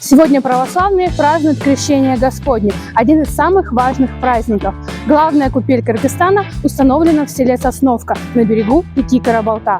Сегодня православные празднуют Крещение Господне, один из самых важных праздников. Главная купель Кыргызстана установлена в селе Сосновка на берегу реки Карабалта.